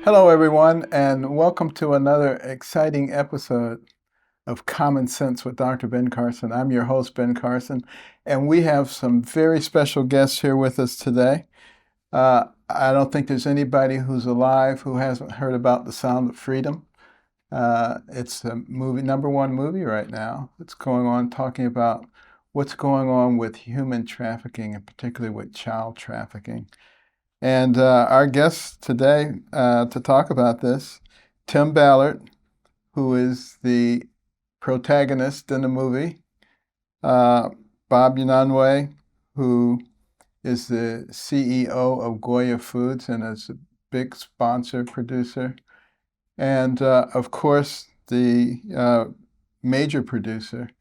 Hello, everyone, and welcome to another exciting episode of Common Sense with Dr. Ben Carson. I'm your host, Ben Carson, and we have some very special guests here with us today. I don't think there's anybody who's alive who hasn't heard about The Sound of Freedom. It's a number one movie right now. It's going on talking about what's going on with human trafficking, and particularly with child trafficking. And our guest today to talk about this, Tim Ballard, who is the protagonist in the movie, Bob Unanue, who is the CEO of Goya Foods and is a big sponsor, producer, and of course the major producer,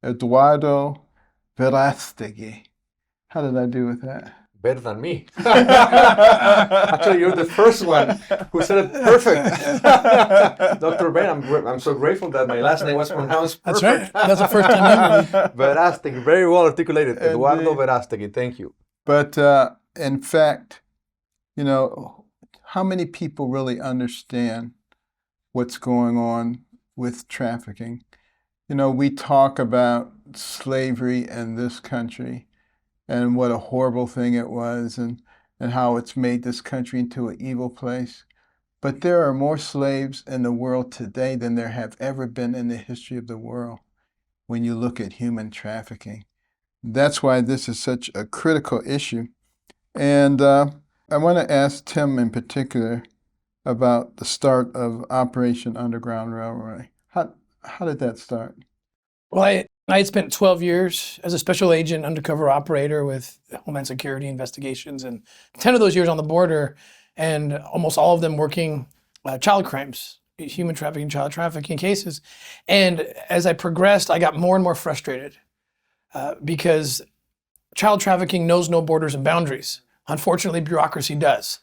Eduardo Verastegui. How did I do with that? Better than me. Actually, you're the first one who said it perfect. Dr. Ben, I'm so grateful that my last name was pronounced perfect. That's right. That's the first time ever. Verastegui, very well articulated. Eduardo Verastegui, thank you. But in fact, you know, how many people really understand what's going on with trafficking? You know, we talk about slavery in this country and what a horrible thing it was, and how it's made this country into an evil place. But there are more slaves in the world today than there have ever been in the history of the world when you look at human trafficking. That's why this is such a critical issue. And I want to ask Tim in particular about the start of Operation Underground Railway. How did that start? Well, I had spent 12 years as a special agent, undercover operator with Homeland Security investigations, and 10 of those years on the border, and almost all of them working child crimes, human trafficking, child trafficking cases. And as I progressed, I got more and more frustrated because child trafficking knows no borders and boundaries. Unfortunately, bureaucracy does.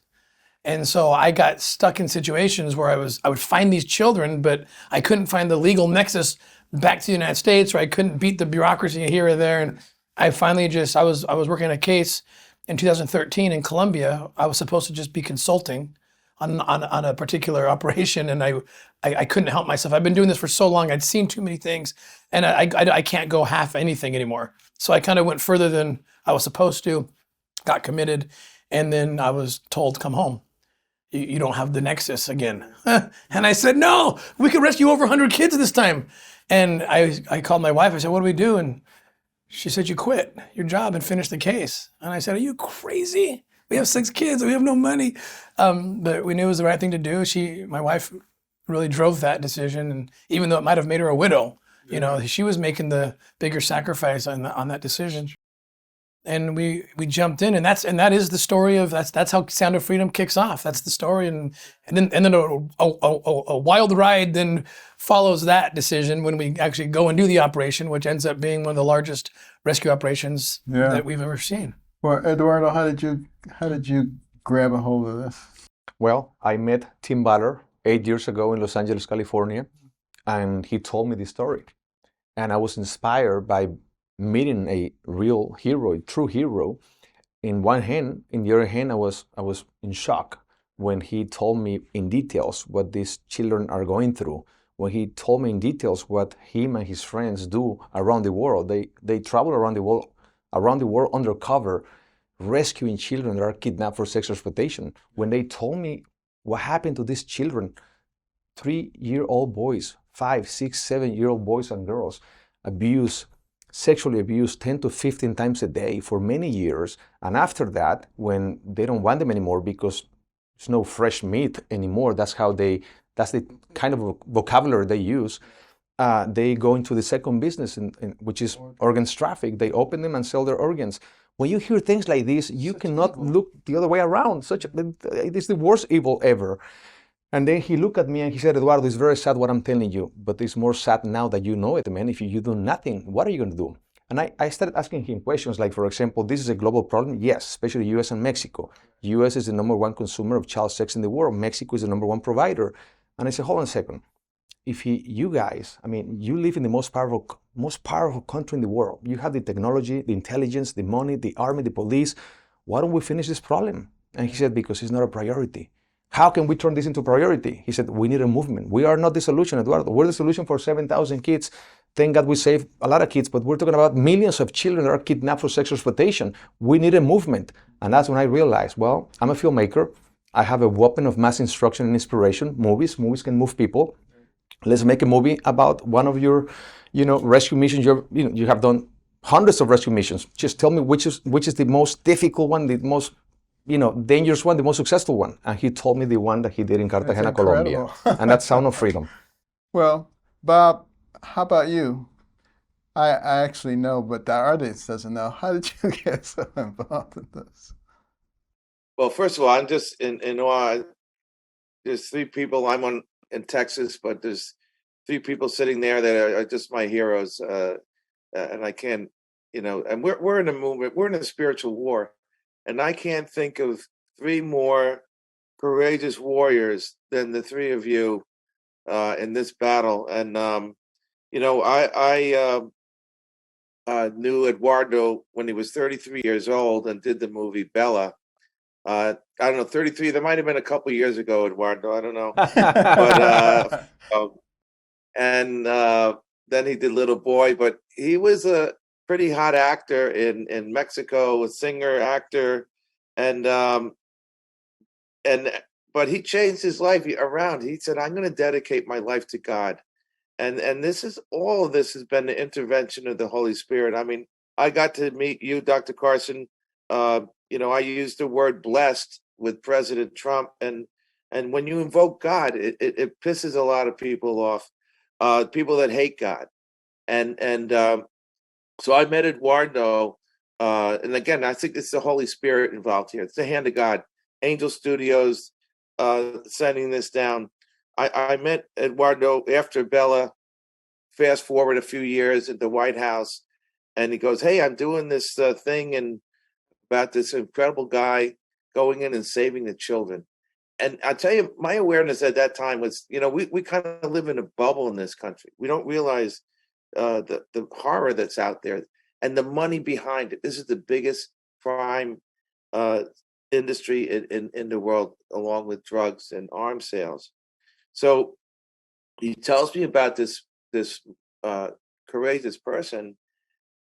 And so I got stuck in situations where I would find these children, but I couldn't find the legal nexus back to the United States, or I couldn't beat the bureaucracy here or there. And I finally I was working on a case in 2013 in Colombia. I was supposed to just be consulting on a particular operation, and I couldn't help myself. I've been doing this for so long. I'd seen too many things, and I can't go half anything anymore. So I kind of went further than I was supposed to, got committed, and then I was told, come home. You don't have the nexus again. And I said, no, we could rescue over 100 kids this time. And I called my wife. I said, what do we do? And she said, you quit your job and finish the case. And I said, are you crazy? We have 6 kids. We have no money. But we knew it was the right thing to do. My wife really drove that decision. And even though it might have made her a widow, you know, she was making the bigger sacrifice on that decision. And we jumped in, and that is the story of that's how Sound of Freedom kicks off. That's the story, and then a wild ride then follows that decision when we actually go and do the operation, which ends up being one of the largest rescue operations that we've ever seen. Well, Eduardo, how did you grab a hold of this? Well, I met Tim Ballard 8 years ago in Los Angeles, California, and he told me this story, and I was inspired by meeting a real hero, a true hero. In one hand, in the other hand, I was in shock when he told me in details what these children are going through. When he told me in details what him and his friends do around the world. They travel around the world undercover, rescuing children that are kidnapped for sexual exploitation. When they told me what happened to these children, 3-year-old boys, 5, 6, 7-year-old boys and girls, sexually abused 10 to 15 times a day for many years. And after that, when they don't want them anymore because there's no fresh meat anymore, that's the kind of vocabulary they use. They go into the second business, which is organs traffic. They open them and sell their organs. When you hear things like this, you cannot look the other way around. It is the worst evil ever. And then he looked at me and he said, Eduardo, it's very sad what I'm telling you, but it's more sad now that you know it, man. If you do nothing, what are you going to do? And I started asking him questions like, for example, this is a global problem? Yes, especially US and Mexico. US is the #1 consumer of child sex in the world. Mexico is the #1 provider. And I said, hold on a second. You guys, you live in the most powerful country in the world. You have the technology, the intelligence, the money, the army, the police. Why don't we finish this problem? And he said, because it's not a priority. how can we turn this into priority? He said, we need a movement. We are not the solution, Eduardo. We're the solution for 7,000 kids. Thank God we saved a lot of kids, but we're talking about millions of children that are kidnapped for sexual exploitation. We need a movement. And that's when I realized, well, I'm a filmmaker. I have a weapon of mass instruction and inspiration, movies. Movies can move people. Let's make a movie about one of your, rescue missions. You have done hundreds of rescue missions. Just tell me which is the most difficult one, the most, dangerous one, the most successful one. And he told me the one that he did in Cartagena, Colombia. And that's Sound of Freedom. Well, Bob, how about you? I actually know, but the audience doesn't know. How did you get so involved in this? Well, first of all, I'm just in awe. There's three people. I'm in Texas, but there's three people sitting there that are just my heroes. And I can't, and we're in a movement. We're in a spiritual war, and I can't think of three more courageous warriors than the three of you in this battle. And I knew Eduardo when he was 33 years old and did the movie Bella. I don't know, 33. There might have been a couple of years ago, Eduardo. I don't know, but and then he did Little Boy. But he was a pretty hot actor in Mexico, a singer, actor, and but he changed his life around. He said, "I'm going to dedicate my life to God." And all of this has been the intervention of the Holy Spirit. I mean, I got to meet you, Dr. Carson. I used the word blessed with President Trump, and when you invoke God, it pisses a lot of people off, people that hate God. And so I met Eduardo, and again, I think it's the Holy Spirit involved here. It's the hand of God. Angel Studios sending this down. I met Eduardo after Bella. Fast forward a few years at the White House, and he goes, "Hey, I'm doing this thing and about this incredible guy going in and saving the children." And I tell you, my awareness at that time was, we kind of live in a bubble in this country. We don't realize the horror that's out there and the money behind it. This is the biggest crime industry in the world, along with drugs and arms sales. So he tells me about this courageous person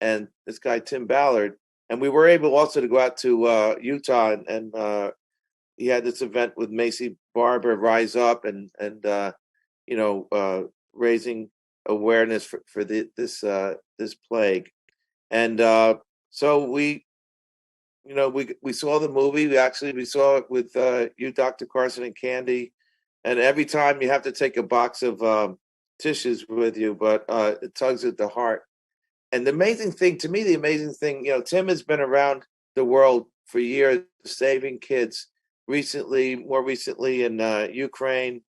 and this guy Tim Ballard, and we were able also to go out to Utah, and he had this event with Macy Barber, Rise Up, and raising awareness for this plague. And so we saw the movie. We saw it with you, Dr. Carson, and Candy. And every time you have to take a box of tissues with you, but it tugs at the heart. And the amazing thing, to me, Tim has been around the world for years, saving kids. More recently in Ukraine.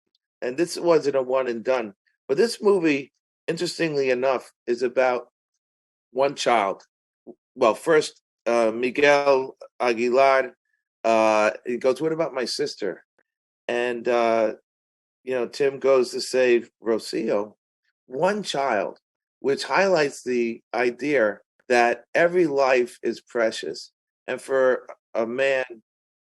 And this wasn't a one and done. But this movie, interestingly enough, is about one child. Well, first, Miguel Aguilar, he goes, "What about my sister?" And Tim goes to save Rocio, one child, which highlights the idea that every life is precious. And for a man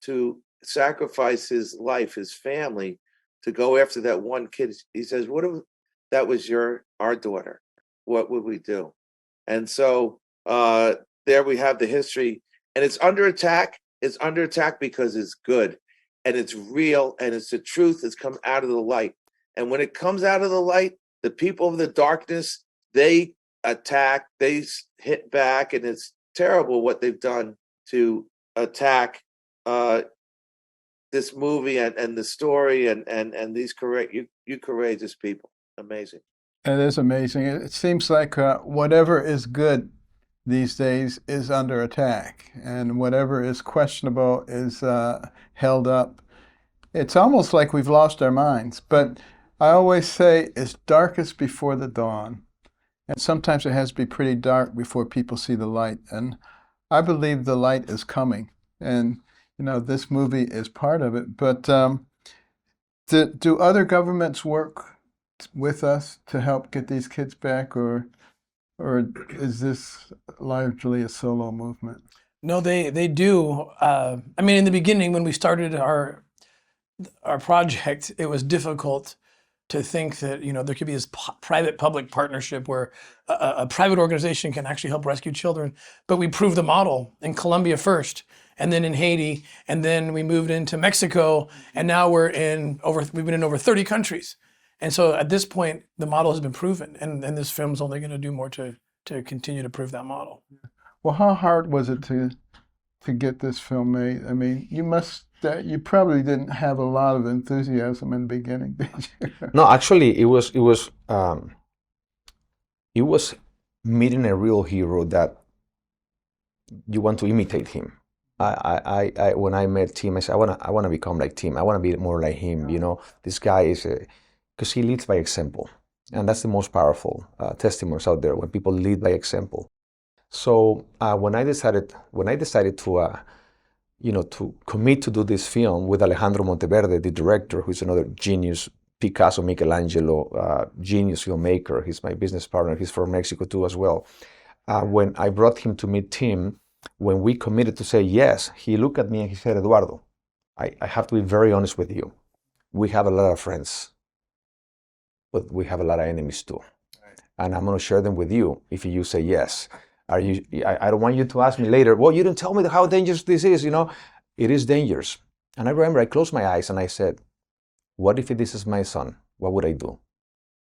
to sacrifice his life, his family, to go after that one kid, he says, "What if that was our daughter? What would we do?" And so there we have the history. And it's under attack. It's under attack because it's good. And it's real, and it's the truth that's come out of the light. And when it comes out of the light, the people of the darkness, they attack, they hit back, and it's terrible what they've done to attack this movie and the story and these courageous people. Amazing. It is amazing. It seems like whatever is good these days is under attack, and whatever is questionable is held up. It's almost like we've lost our minds, but I always say it's darkest before the dawn, and sometimes it has to be pretty dark before people see the light, and I believe the light is coming, and this movie is part of it. But do other governments work with us to help get these kids back, or is this largely a solo movement? No, they do. I mean, in the beginning, when we started our our project, it was difficult to think that there could be this private-public partnership where a private organization can actually help rescue children. But we proved the model in Colombia first, and then in Haiti, and then we moved into Mexico, and now we've been in over 30 countries. And so at this point, the model has been proven, and this film's only going to do more to continue to prove that model. Well, how hard was it to get this film made? I mean, you probably didn't have a lot of enthusiasm in the beginning, did you? No, actually, it was meeting a real hero that you want to imitate him. I when I met Tim, I said I wanna become like Tim. I wanna be more like him. This guy is because he leads by example, and that's the most powerful testimonies out there, when people lead by example. So when I decided to to commit to do this film with Alejandro Monteverde, the director, who's another genius, Picasso, Michelangelo, genius filmmaker. He's my business partner. He's from Mexico too as well. When I brought him to meet Tim, when we committed to say yes, he looked at me and he said, Eduardo, I have to be very honest with you. We have a lot of friends, but we have a lot of enemies too. Right. And I'm going to share them with you if you say yes. I don't want you to ask me later, well, you didn't tell me how dangerous this is. It is dangerous. And I remember I closed my eyes and I said, what if this is my son? What would I do?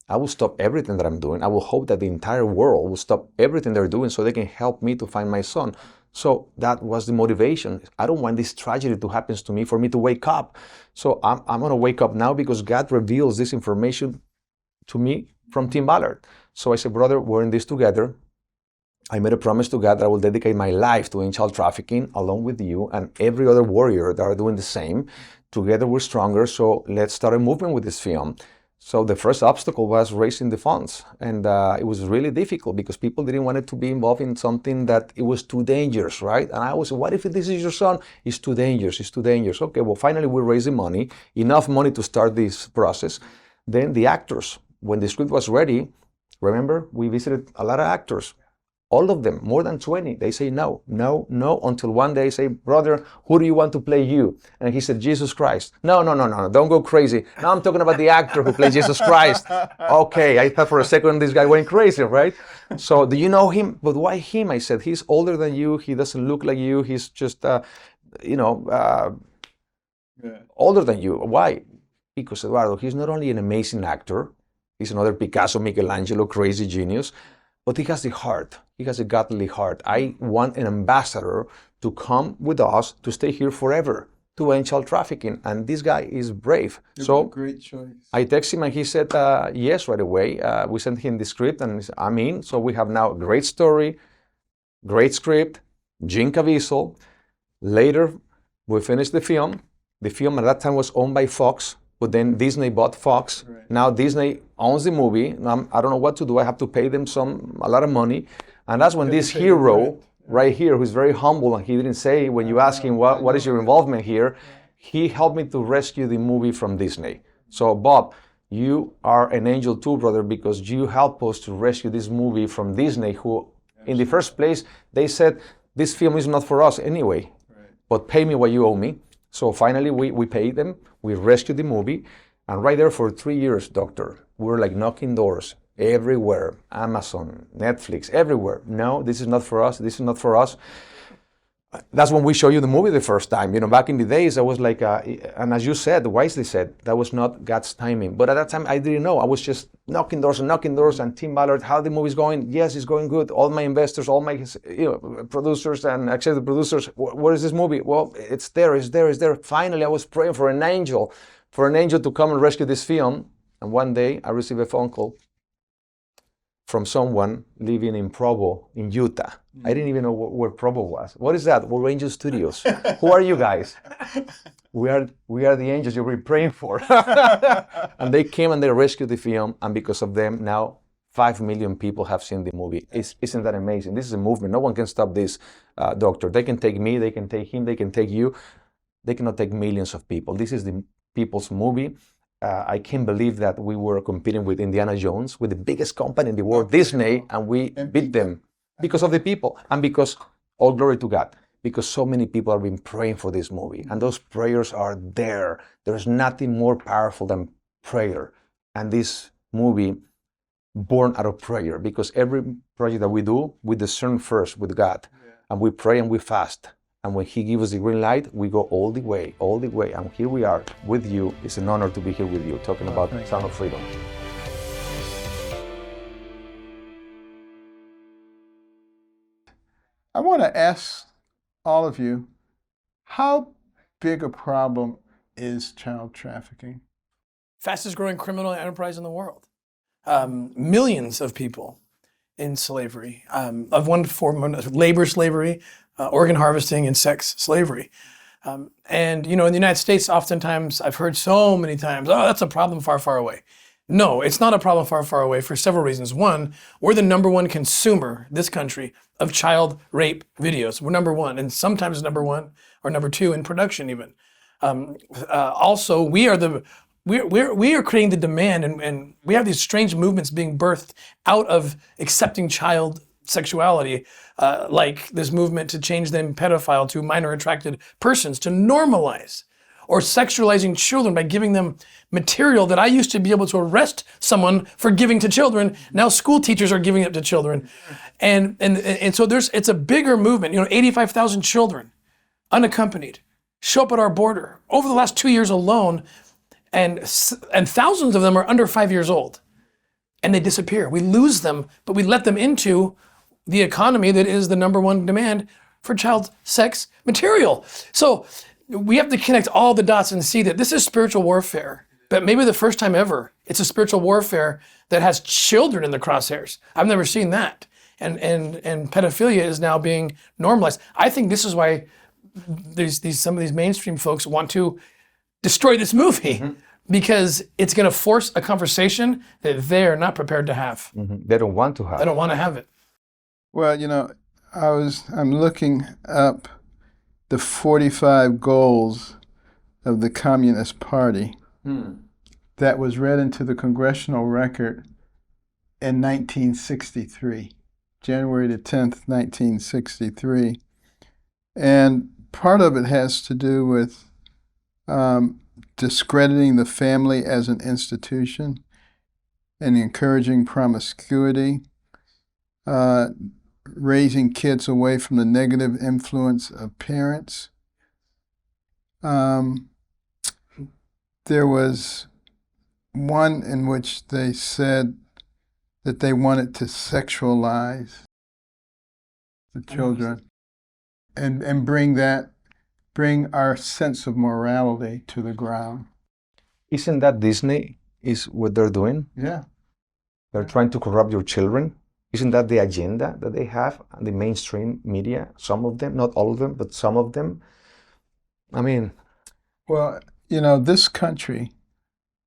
I will stop everything that I'm doing. I will hope that the entire world will stop everything they're doing so they can help me to find my son. So that was the motivation. I don't want this tragedy to happen to me for me to wake up. So I'm going to wake up now because God reveals this information to me from Tim Ballard. So I said, brother, we're in this together. I made a promise to God that I will dedicate my life to end child trafficking along with you and every other warrior that are doing the same. Together we're stronger, so let's start a movement with this film. So the first obstacle was raising the funds, and it was really difficult because people didn't want to be involved in something that it was too dangerous, right? And I was, what if this is your son? It's too dangerous, it's too dangerous. Okay, well, finally we're raising money, enough money to start this process. Then the actors, when the script was ready, remember, we visited a lot of actors. All of them, more than 20, they say no, no, no, until one day I say, brother, who do you want to play you? And he said, Jesus Christ. No, don't go crazy. Now I'm talking about the actor who plays Jesus Christ. Okay, I thought for a second this guy went crazy, right? So, do you know him? But why him? I said, he's older than you, he doesn't look like you, he's just, older than you. Why? Because Eduardo, he's not only an amazing actor, he's another Picasso, Michelangelo, crazy genius, but he has the heart. He has a godly heart. I want an ambassador to come with us to stay here forever to end child trafficking. And this guy is brave. So a great choice. I texted him and he said yes right away. We sent him the script and he said, I'm in. So we have now a great story, great script, Jim Caviezel. Later, we finished the film. The film at that time was owned by Fox. But then Disney bought Fox. Right. Now Disney owns the movie. I don't know what to do. I have to pay them a lot of money. And that's when this hero right here, who's very humble, and he didn't say, when you ask him, what is your involvement here? He helped me to rescue the movie from Disney. So Bob, you are an angel too, brother, because you helped us to rescue this movie from Disney, who in the first place, they said, this film is not for us anyway, but pay me what you owe me. So finally, we paid them. We rescued the movie. And right there for 3 years, doctor, we were like knocking doors everywhere. Amazon, Netflix, everywhere. No, this is not for us. This is not for us. That's when we show you the movie the first time. Back in the days, I was like, and as you said, wisely said, that was not God's timing. But at that time, I didn't know. I was just knocking doors. And Tim Ballard, how the movie's going? Yes, it's going good. All my investors, all my producers and executive producers, where is this movie? Well, it's there. Finally, I was praying for an angel to come and rescue this film. And one day, I received a phone call from someone living in Provo, in Utah. I didn't even know where Provo was. What is that? We're Angel Studios. Who are you guys? We are the angels you've been praying for. And they came and they rescued the film, and because of them, now 5 million people have seen the movie. Isn't that amazing? This is a movement. No one can stop this, doctor. They can take me, they can take him, they can take you. They cannot take millions of people. This is the people's movie. I can't believe that we were competing with Indiana Jones, with the biggest company in the world, Disney, and we beat them because of the people and because all glory to God. because so many people have been praying for this movie, and those prayers are there. There's nothing more powerful than prayer. And this movie, born out of prayer, because every project that we do, we discern first with God, and we pray and we fast. And when He gives us the green light, we go all the way. And here we are with you. It's an honor to be here with you, talking about Sound of Freedom. I want to ask all of you, how big a problem is child trafficking? Fastest growing criminal enterprise in the world. Millions of people in slavery, of one form, labor slavery, organ harvesting, and sex slavery. And in the United States, oftentimes I've heard so many times, oh, that's a problem far, far away. No, it's not a problem far, far away for several reasons. One, we're the number one consumer, this country, of child rape videos. We're number one, and sometimes number one or number two in production even. Also, we are creating the demand, and we have these strange movements being birthed out of accepting child sexuality, like this movement to change them pedophile to minor attracted persons, to normalize or sexualizing children by giving them material that I used to be able to arrest someone for giving to children. Now school teachers are giving it to children. And so it's a bigger movement. 85,000 children unaccompanied show up at our border over the last 2 years alone, and thousands of them are under 5 years old, and they disappear. We lose them, but we let them into the economy that is the number one demand for child sex material. So we have to connect all the dots and see that this is spiritual warfare, but maybe the first time ever, it's a spiritual warfare that has children in the crosshairs. I've never seen that. And pedophilia is now being normalized. I think this is why some of these mainstream folks want to destroy this movie, because it's going to force a conversation that they're not prepared to have. They don't want to have. They don't want to have it. Well, I'm looking up the 45 goals of the Communist Party that was read into the congressional record in 1963, January the 10th, 1963. And part of it has to do with discrediting the family as an institution and encouraging promiscuity, raising kids away from the negative influence of parents. There was one in which they said that they wanted to sexualize the children and bring our sense of morality to the ground. Isn't that Disney is what they're doing? Yeah. They're trying to corrupt your children. Isn't that the agenda that they have, the mainstream media? Some of them, not all of them, but some of them. I mean... Well, this country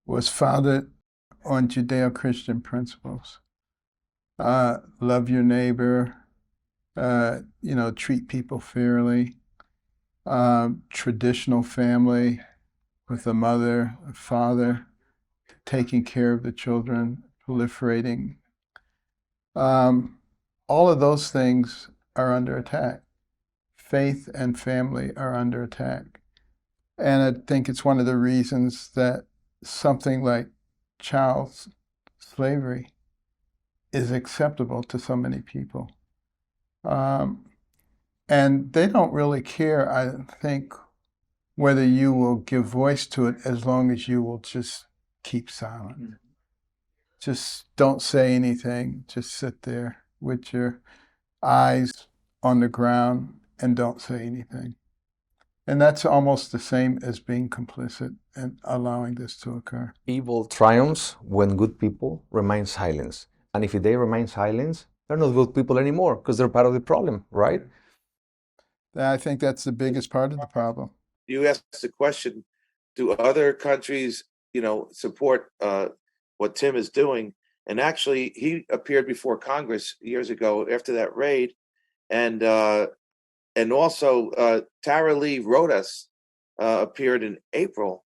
was founded on Judeo-Christian principles. Love your neighbor, treat people fairly, traditional family with a mother, a father, taking care of the children, proliferating. All of those things are under attack. Faith and family are under attack. And I think it's one of the reasons that something like child slavery is acceptable to so many people. And they don't really care, I think, whether you will give voice to it as long as you will just keep silent. Just don't say anything. Just sit there with your eyes on the ground and don't say anything. And that's almost the same as being complicit and allowing this to occur. Evil triumphs when good people remain silent. And if they remain silent, they're not good people anymore because they're part of the problem, right? I think that's the biggest part of the problem. You asked the question, do other countries, support what Tim is doing? And actually, he appeared before Congress years ago after that raid. And also, Tara Lee Rodas appeared in April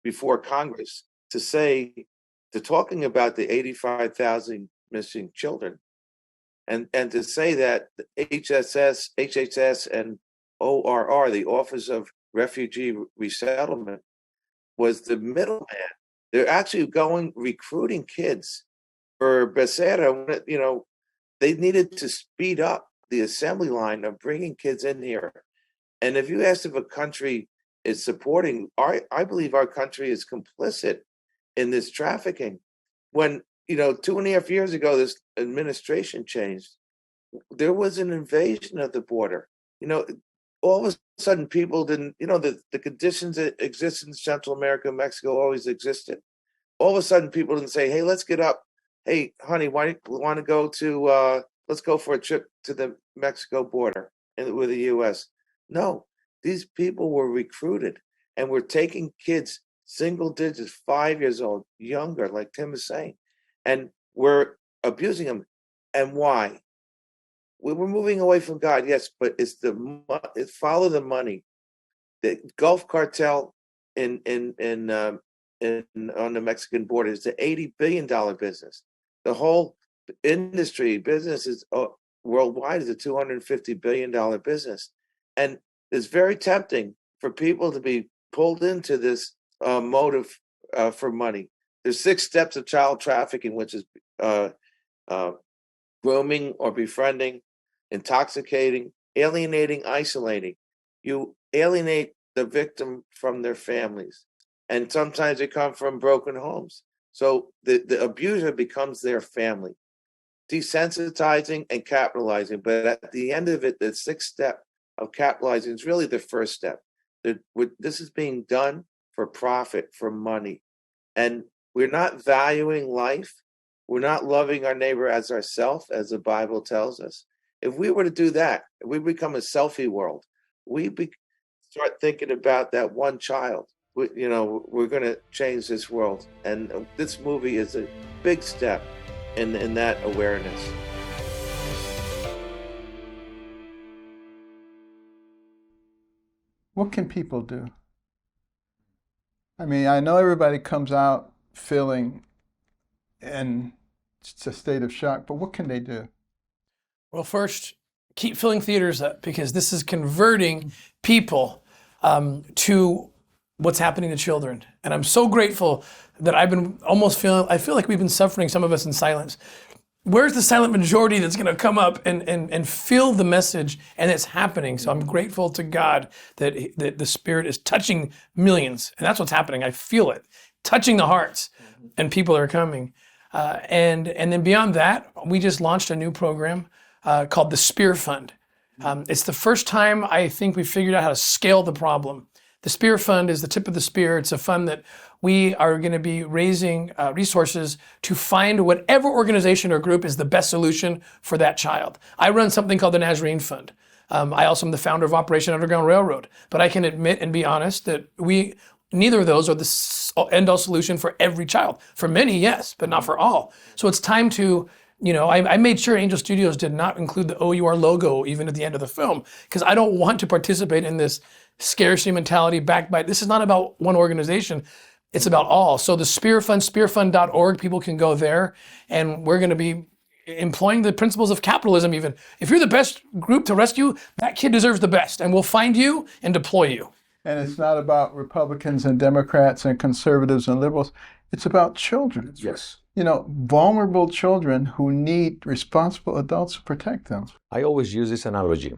before Congress to talking about the 85,000 missing children, and to say that HHS and ORR, the Office of Refugee Resettlement, was the middleman. They're actually recruiting kids for Becerra. They needed to speed up the assembly line of bringing kids in here. And if you ask if a country is supporting, I believe our country is complicit in this trafficking. When, 2.5 years ago, this administration changed, there was an invasion of the border. All of a sudden people didn't, the conditions that exist in Central America and Mexico always existed. All of a sudden people didn't say, hey, let's get up. Hey, honey, why do you want to go to, let's go for a trip to the Mexico border with the US. No, these people were recruited and were taking kids, single digits, 5 years old, younger, like Tim is saying, and we're abusing them. And why? We were moving away from God, yes, but it's follow the money. The Gulf cartel on the Mexican border is the $80 billion business. The whole industry business is worldwide is a $250 billion business, and it's very tempting for people to be pulled into this motive for money. There's 6 steps of child trafficking, which is grooming or befriending, intoxicating, alienating, isolating. You alienate the victim from their families, and sometimes they come from broken homes. So the abuser becomes their family, desensitizing and capitalizing. But at the end of it, the 6th step of capitalizing is really the first step. This is being done for profit, for money. And we're not valuing life. We're not loving our neighbor as ourselves, as the Bible tells us. If we were to do that, if we become a selfie world, start thinking about that one child. We're going to change this world. And this movie is a big step in that awareness. What can people do? I mean, I know everybody comes out feeling in a state of shock, but what can they do? Well, first, keep filling theaters up, because this is converting people to what's happening to children. And I'm so grateful that I feel like we've been suffering, some of us, in silence. Where's the silent majority that's going to come up and feel the message? And it's happening. So I'm grateful to God that the Spirit is touching millions. And that's what's happening. I feel it touching the hearts, and people are coming. And then beyond that, we just launched a new program called the Spear Fund. It's the first time I think we figured out how to scale the problem. The Spear Fund is the tip of the spear. It's a fund that we are going to be raising resources to find whatever organization or group is the best solution for that child. I run something called the Nazarene Fund. I also am the founder of Operation Underground Railroad. But I can admit and be honest that neither of those are the end-all solution for every child. For many, yes, but not for all. So it's time to, I made sure Angel Studios did not include the OUR logo even at the end of the film, because I don't want to participate in this scarcity mentality backed by, this is not about one organization, it's about all. So the Spear Fund, spearfund.org, people can go there, and we're going to be employing the principles of capitalism even. If you're the best group to rescue, that kid deserves the best, and we'll find you and deploy you. And it's not about Republicans and Democrats and conservatives and liberals. It's about children. Yes. Vulnerable children who need responsible adults to protect them. I always use this analogy,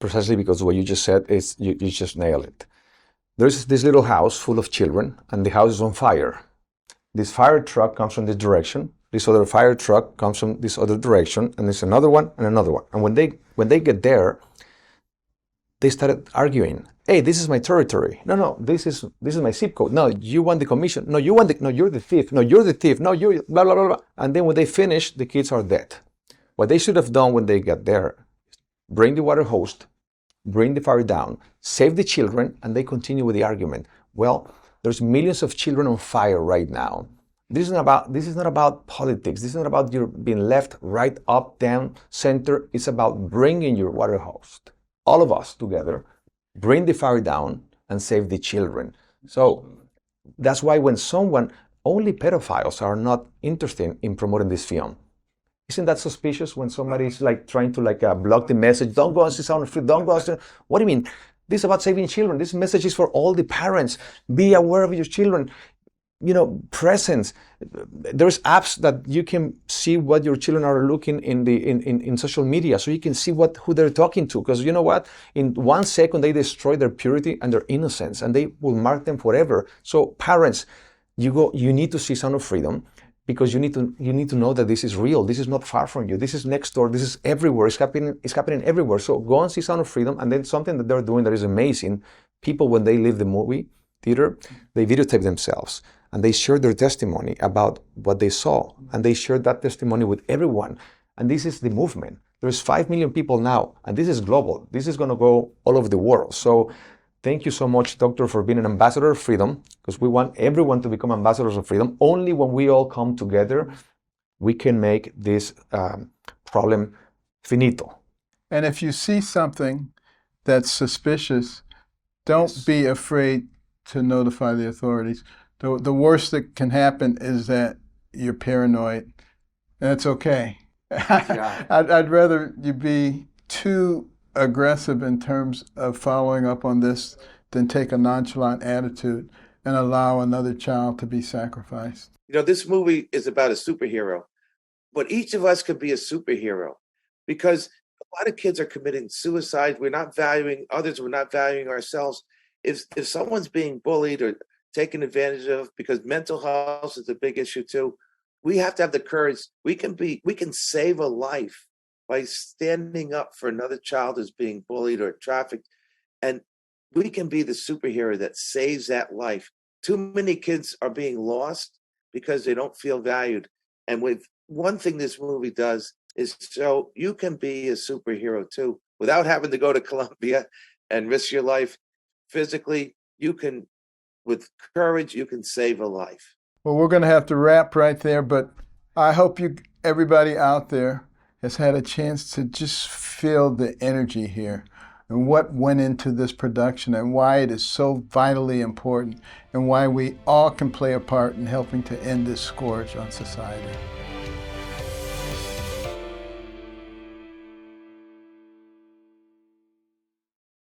precisely because what you just said is, you just nailed it. There's this little house full of children, and the house is on fire. This fire truck comes from this direction. This other fire truck comes from this other direction, and there's another one and another one. And when they get there, they started arguing. Hey, this is my territory. No, this is my zip code. No, you want the commission. No, you're the thief. No, you're the thief. No, you're blah, blah, blah, blah. And then when they finish, the kids are dead. What they should have done when they got there, bring the water hose, bring the fire down, save the children, and they continue with the argument. Well, there's millions of children on fire right now. This is not about politics. This is not about you being left, right, up, down, center. It's about bringing your water hose, all of us together, bring the fire down and save the children. So that's why only pedophiles are not interested in promoting this film. Isn't that suspicious when somebody's like trying to like block the message? Don't go and see Sound of Freedom. Don't go. What do you mean? This is about saving children. This message is for all the parents. Be aware of your children. Presence. There's apps that you can see what your children are looking in social media, so you can see who they're talking to. Because you know what? In 1 second, they destroy their purity and their innocence, and they will mark them forever. So parents, you need to see Sound of Freedom, because you need to know that this is real. This is not far from you. This is next door. This is everywhere. It's happening everywhere. So go and see Sound of Freedom. And then something that they're doing that is amazing. People, when they leave the movie theater, they videotape themselves and they share their testimony about what they saw. And they share that testimony with everyone. And this is the movement. There's 5 million people now, and this is global. This is going to go all over the world. So thank you so much, Doctor, for being an ambassador of freedom, because we want everyone to become ambassadors of freedom. Only when we all come together, we can make this problem finito. And if you see something that's suspicious, don't be afraid to notify the authorities. The worst that can happen is that you're paranoid. That's okay. Yeah. I'd rather you be too aggressive in terms of following up on this than take a nonchalant attitude and allow another child to be sacrificed. This movie is about a superhero, but each of us could be a superhero, because a lot of kids are committing suicide. We're not valuing others. We're not valuing ourselves. If someone's being bullied or taken advantage of, because mental health is a big issue too, we have to have the courage. We can save a life by standing up for another child who's being bullied or trafficked. And we can be the superhero that saves that life. Too many kids are being lost because they don't feel valued. And with one thing this movie does is show you can be a superhero too, without having to go to Colombia and risk your life physically. You can, with courage, you can save a life. Well, we're going to have to wrap right there, but I hope everybody out there has had a chance to just feel the energy here and what went into this production and why it is so vitally important and why we all can play a part in helping to end this scourge on society.